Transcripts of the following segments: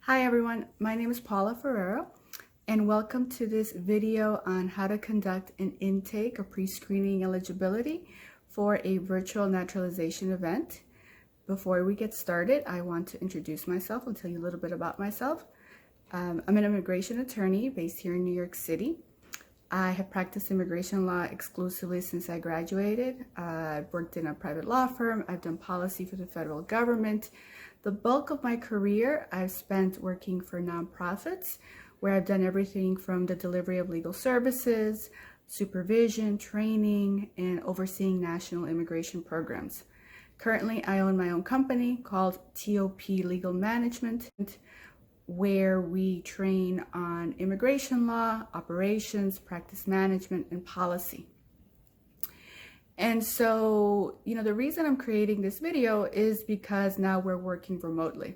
Hi everyone, my name is Paula Ferrero and welcome to this video on how to conduct an intake or pre-screening eligibility for a virtual naturalization event. Before we get started, I want to introduce myself and tell you a little bit about myself. I'm an immigration attorney based here in New York City. I have practiced immigration law exclusively since I graduated. I've worked in a private law firm. I've done policy for the federal government. The bulk of my career I've spent working for nonprofits, where I've done everything from the delivery of legal services, supervision, training, and overseeing national immigration programs. Currently, I own my own company called TOP Legal Management, where we train on immigration law, operations, practice management, and policy. And so, the reason I'm creating this video is because now we're working remotely.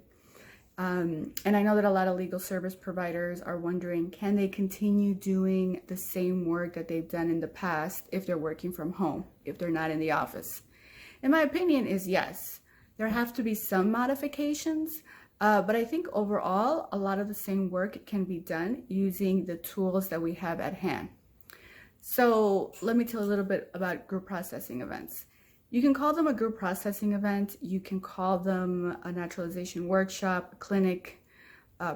And I know that a lot of legal service providers are wondering, can they continue doing the same work that they've done in the past if they're working from home, if they're not in the office? And my opinion is yes. There have to be some modifications, but I think overall, a lot of the same work can be done using the tools that we have at hand. So let me tell you a little bit about group processing events. You can call them a group processing event. You can call them a naturalization workshop, a clinic,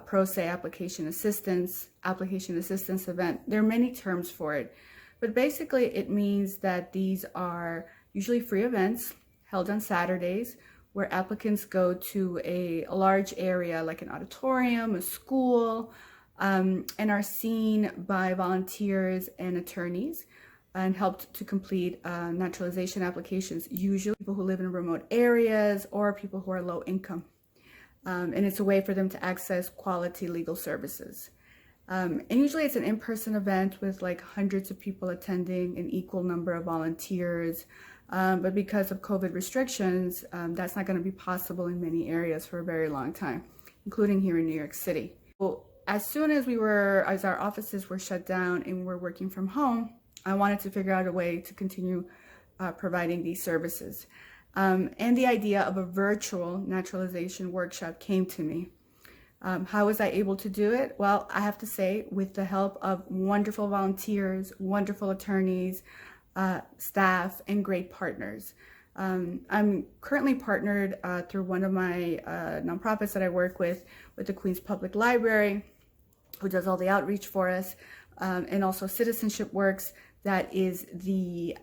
pro se application assistance event. There are many terms for it, but basically it means that these are usually free events held on Saturdays where applicants go to a large area like an auditorium, a school, and are seen by volunteers and attorneys and helped to complete naturalization applications, usually people who live in remote areas or people who are low income. And it's a way for them to access quality legal services. And usually it's an in-person event with like hundreds of people attending, an equal number of volunteers. But because of COVID restrictions, that's not going to be possible in many areas for a very long time, including here in New York City. Well, as soon as our offices were shut down and we're working from home, I wanted to figure out a way to continue providing these services. And the idea of a virtual naturalization workshop came to me. How was I able to do it? Well, I have to say, with the help of wonderful volunteers, wonderful attorneys, staff, and great partners. I'm currently partnered through one of my nonprofits that I work with the Queens Public Library, who does all the outreach for us, and also Citizenship Works, that is the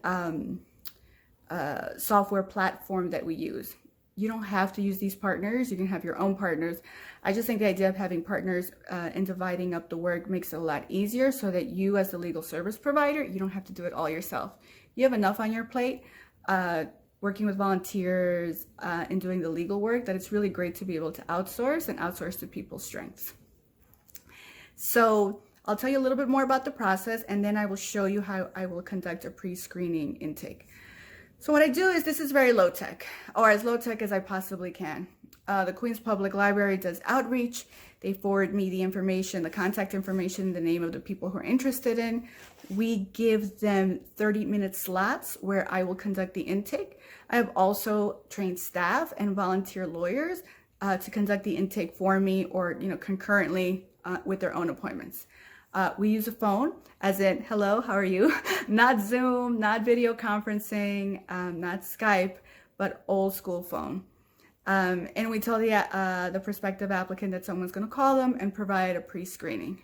software platform that we use. You don't have to use these partners. You can have your own partners. I just think the idea of having partners and dividing up the work makes it a lot easier so that you as the legal service provider, you don't have to do it all yourself. You have enough on your plate working with volunteers and doing the legal work that it's really great to be able to outsource to people's strengths. So I'll tell you a little bit more about the process, and then I will show you how I will conduct a pre-screening intake. So what I do is, this is very low tech, or as low tech as I possibly can. The Queens Public Library does outreach. They forward me the information, the contact information, the name of the people who are interested in. We give them 30-minute slots where I will conduct the intake. I have also trained staff and volunteer lawyers to conduct the intake for me, or concurrently with their own appointments. We use a phone, as in, hello, how are you? Not Zoom, not video conferencing, not Skype, but old school phone. And we tell the prospective applicant that someone's going to call them and provide a pre-screening.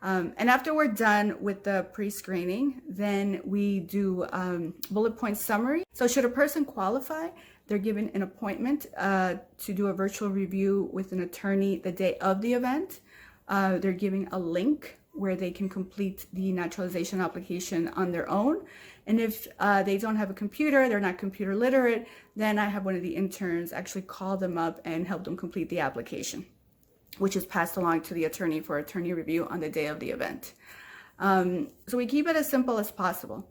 And after we're done with the pre-screening, then we do bullet point summary. So should a person qualify, they're given an appointment to do a virtual review with an attorney the day of the event. They're giving a link where they can complete the naturalization application on their own. And if they don't have a computer, they're not computer literate, then I have one of the interns actually call them up and help them complete the application, which is passed along to the attorney for attorney review on the day of the event. So we keep it as simple as possible.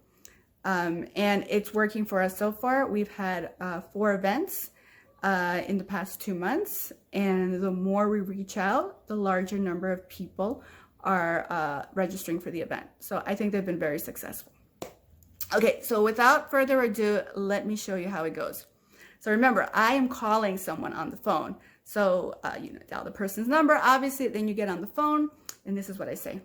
And it's working for us so far. We've had 4 events in the past 2 months. And the more we reach out, the larger number of people are registering for the event. So I think they've been very successful. Okay, so without further ado, let me show you how it goes. So remember, I am calling someone on the phone. So you dial the person's number, obviously, then you get on the phone, and this is what I say.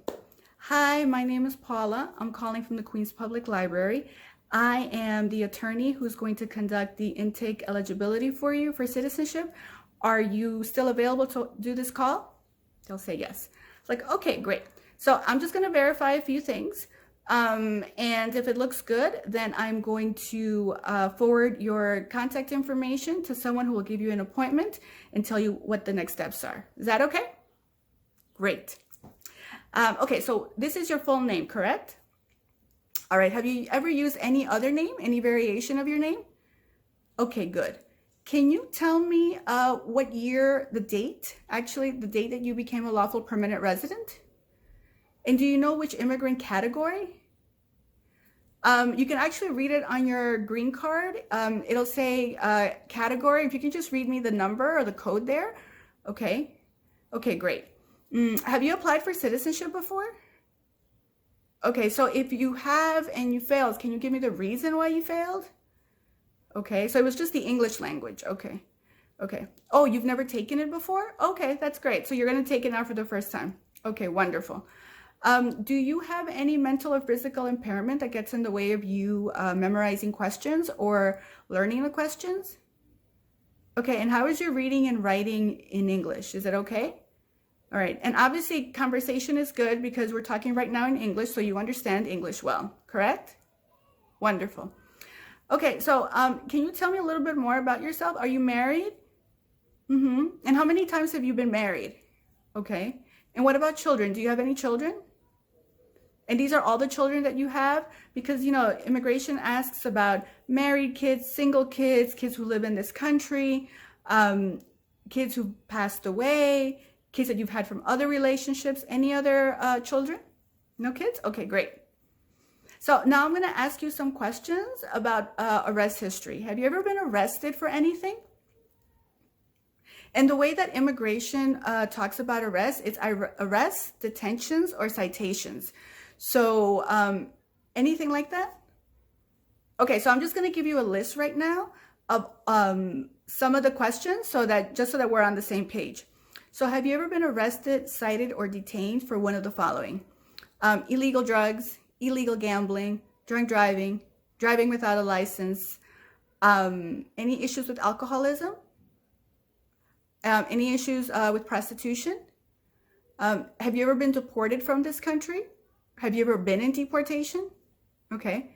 Hi, my name is Paula. I'm calling from the Queens Public Library. I am the attorney who's going to conduct the intake eligibility for you for citizenship. Are you still available to do this call? They'll say yes. It's like, okay, great. So I'm just going to verify a few things. And if it looks good, then I'm going to forward your contact information to someone who will give you an appointment and tell you what the next steps are. Is that okay? Great. Okay, so this is your full name, correct? All right, have you ever used any other name, any variation of your name? Okay, good. Can you tell me what year, the date that you became a lawful permanent resident? And do you know which immigrant category? You can actually read it on your green card. It'll say category. If you can just read me the number or the code there. Okay. Okay, great. Have you applied for citizenship before? Okay, so if you have and you failed, can you give me the reason why you failed? Okay, so it was just the English language. Okay. Okay. Oh, you've never taken it before? Okay, that's great. So you're going to take it now for the first time. Okay, wonderful. Do you have any mental or physical impairment that gets in the way of you memorizing questions or learning the questions? Okay, and how is your reading and writing in English? Is it okay? All right, and obviously conversation is good because we're talking right now in English, so you understand English well, correct? Wonderful. Okay, so can you tell me a little bit more about yourself? Are you married? And how many times have you been married? Okay, and what about children? Do you have any children? And these are all the children that you have? Because, you know, immigration asks about married kids, single kids, kids who live in this country, kids who passed away, kids that you've had from other relationships. Any other children? No kids? Okay, great. So now I'm going to ask you some questions about arrest history. Have you ever been arrested for anything? And the way that immigration talks about arrests, it's arrests, detentions, or citations. So anything like that? Okay, so I'm just going to give you a list right now of some of the questions so that we're on the same page. So have you ever been arrested, cited, or detained for one of the following? Illegal drugs, illegal gambling, drunk driving, driving without a license, any issues with alcoholism, any issues with prostitution? Have you ever been deported from this country? Have you ever been in deportation? Okay.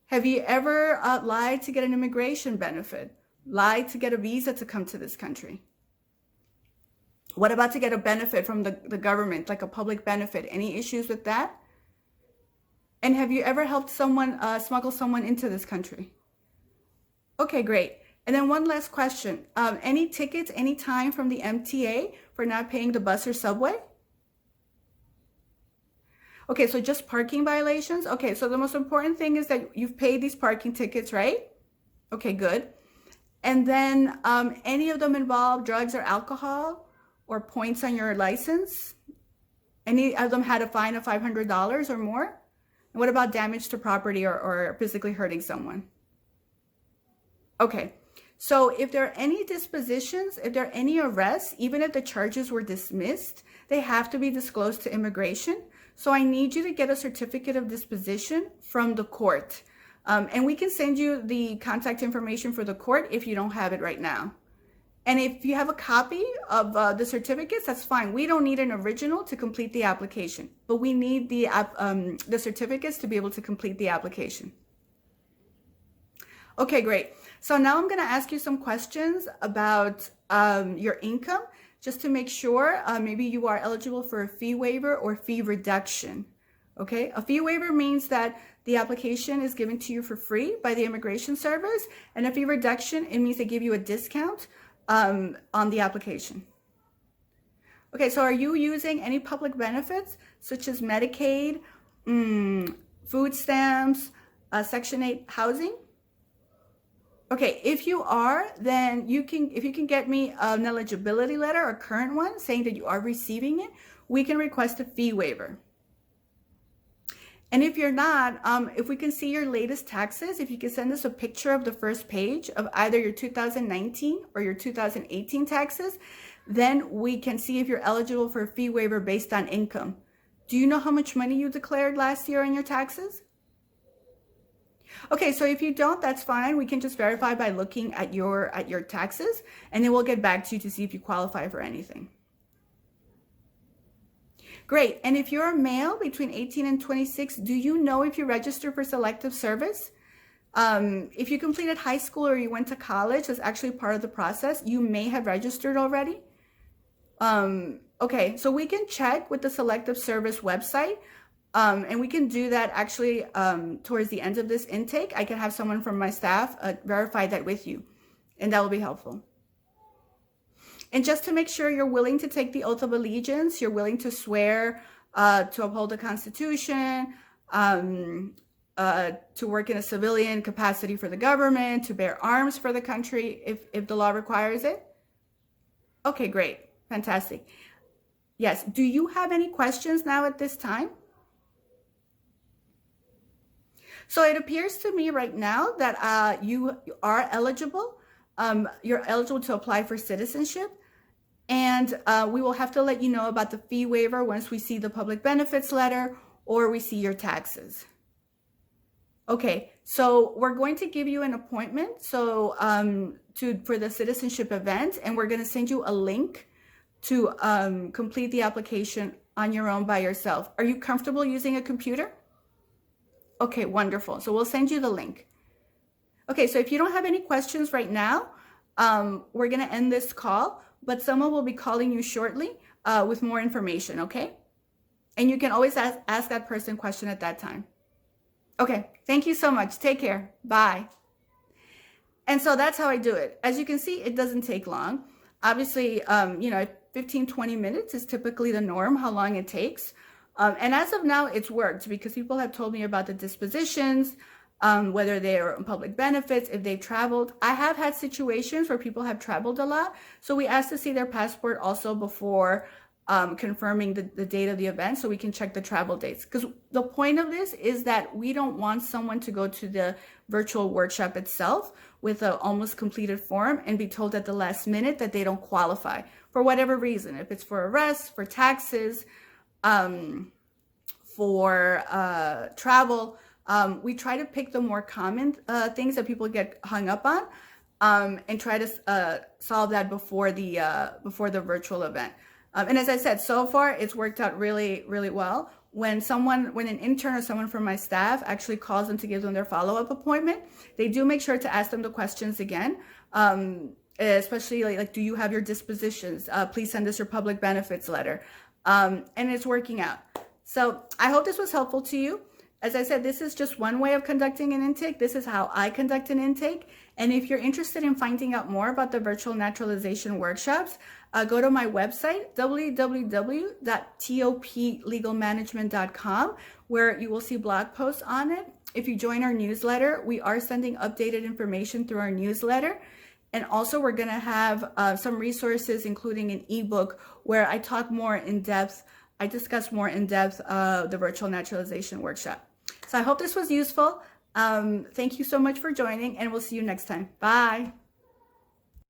Have you ever lied to get an immigration benefit? Lied to get a visa to come to this country? What about to get a benefit from the government, like a public benefit? Any issues with that? And have you ever helped someone smuggle someone into this country? Okay, great. And then one last question. Any tickets, any time from the MTA for not paying the bus or subway? Okay, so just parking violations. Okay, so the most important thing is that you've paid these parking tickets, right? Okay, good. And then any of them involve drugs or alcohol or points on your license? Any of them had a fine of $500 or more? And what about damage to property or physically hurting someone? Okay, so if there are any dispositions, if there are any arrests, even if the charges were dismissed, they have to be disclosed to immigration. So I need you to get a certificate of disposition from the court. And we can send you the contact information for the court if you don't have it right now. And if you have a copy of the certificates, that's fine. We don't need an original to complete the application, but we need the certificates to be able to complete the application. Okay, great. So now I'm going to ask you some questions about your income, just to make sure maybe you are eligible for a fee waiver or fee reduction. Okay, a fee waiver means that the application is given to you for free by the Immigration Service, and a fee reduction, it means they give you a discount on the application. Okay, so are you using any public benefits such as Medicaid, food stamps, Section 8 housing? Okay, if you are, then if you can get me an eligibility letter, a current one, saying that you are receiving it, we can request a fee waiver. And if you're not, if we can see your latest taxes, if you can send us a picture of the first page of either your 2019 or your 2018 taxes, then we can see if you're eligible for a fee waiver based on income. Do you know how much money you declared last year on your taxes? Okay, so if you don't, that's fine. We can just verify by looking at your taxes, and then we'll get back to you to see if you qualify for anything. Great. And if you're a male between 18 and 26, do you know if you registered for selective service? If you completed high school or you went to college, that's actually part of the process. You may have registered already. Okay, so we can check with the selective service website, and we can do that actually towards the end of this intake. I can have someone from my staff verify that with you, and that will be helpful. And just to make sure you're willing to take the oath of allegiance, you're willing to swear to uphold the Constitution, to work in a civilian capacity for the government, to bear arms for the country if the law requires it. Okay, great. Fantastic. Yes. Do you have any questions now at this time? So it appears to me right now that you are eligible. You're eligible to apply for citizenship. And we will have to let you know about the fee waiver once we see the public benefits letter or we see your taxes. Okay, so we're going to give you an appointment for the citizenship event, and we're going to send you a link to complete the application on your own by yourself. Are you comfortable using a computer? Okay, wonderful. So we'll send you the link. Okay, so if you don't have any questions right now, we're going to end this call. But someone will be calling you shortly with more information, okay? And you can always ask that person a question at that time. Okay, thank you so much. Take care. Bye. And so that's how I do it. As you can see, it doesn't take long. Obviously, 15, 20 minutes is typically the norm, how long it takes. And as of now, it's worked because people have told me about the dispositions, whether they're on public benefits, if they've traveled. I have had situations where people have traveled a lot. So we ask to see their passport also before confirming the date of the event so we can check the travel dates. Because the point of this is that we don't want someone to go to the virtual workshop itself with an almost completed form and be told at the last minute that they don't qualify for whatever reason. If it's for arrest, for taxes, for travel, we try to pick the more common things that people get hung up on and try to solve that before the virtual event. And as I said, so far it's worked out really, really well. When an intern or someone from my staff actually calls them to give them their follow-up appointment, they do make sure to ask them the questions again, especially like, do you have your dispositions? Please send us your public benefits letter. And it's working out. So I hope this was helpful to you. As I said, this is just one way of conducting an intake. This is how I conduct an intake. And if you're interested in finding out more about the virtual naturalization workshops, go to my website, www.toplegalmanagement.com, where you will see blog posts on it. If you join our newsletter, we are sending updated information through our newsletter. And also we're going to have some resources, including an ebook where I talk more in depth. I discuss more in depth the virtual naturalization workshop. So I hope this was useful. Thank you so much for joining, and we'll see you next time. Bye.